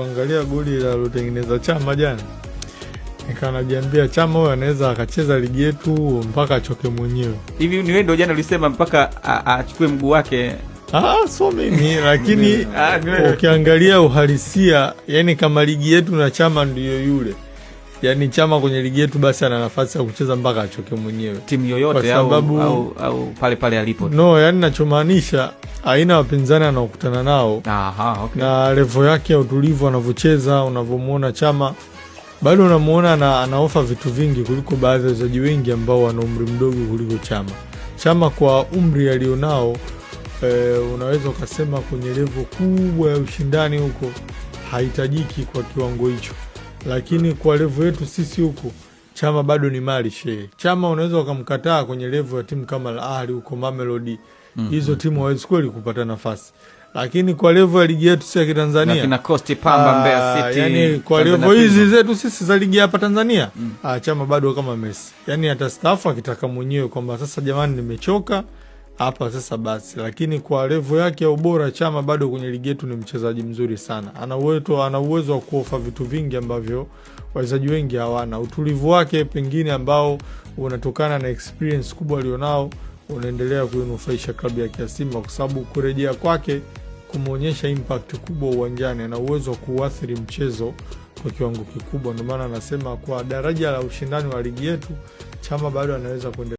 Angalia goli la lotengeneza Chama jana. Nikanajiambia Chama huyo anaweza akacheza ligi yetu mpaka achoke mwenyewe. Hivi ni wewe ndio jana ulisema mpaka achukue mguu wake. So mimi lakini ukiangalia uhalisia, yani kama ligi yetu na Chama ndio yule. Yani Chama kwenye ligi yetu basi ana nafasi ya kucheza mpaka achoke mwenyewe. Timu yoyote au pale pale alipo. No, yani nachomaanisha aina wapinzani anaokutana nao. Okay. Na level yake ya utulivu anavyocheza, unavyomuona Chama bado unamuona anaofa vitu vingi kuliko baadhi ya wachezaji wengi ambao wana umri mdogo kuliko Chama. Chama kwa umri alionao unaweza ukasema kwenye level kubwa ya ushindani huko haitajiki kwa kiwango hicho. Lakini kwa level yetu sisi huko Chama bado ni mali shehe. Chama unaweza ukamkataa kwenye level ya timu kama Al Ahly huko Mamelodi. Hizo timu hawezi kweli kupata nafasi. Lakini kwa level ya ligi yetu sisi ya Tanzania na kina Coast Pamba Mbeya City, yani kwa level hizi zetu sisi za ligi hapa Tanzania Chama bado kama Messi. Yani atastaafu akitaka mwenyewe kwamba sasa jamani nimechoka hapa sasa basi. Lakini kwa level yake ya ubora Chama bado kwenye ligi yetu ni mchezaji mzuri sana. Ana uwezo wa kuofa vitu vingi ambavyo wachezaji wengi hawana. Utulivu wake pengine ambao unatokana na experience kubwa alionao unaendelea kuinufaisha klabu ya Simba kwa sababu kurejea kwake kumuonyesha impact kubwa uwanjani. Ana uwezo wa kuathiri mchezo kwa kiwango kikubwa. Ndio maana anasema kwa daraja la ushindani wa ligi yetu Chama bado anaweza kuendelea.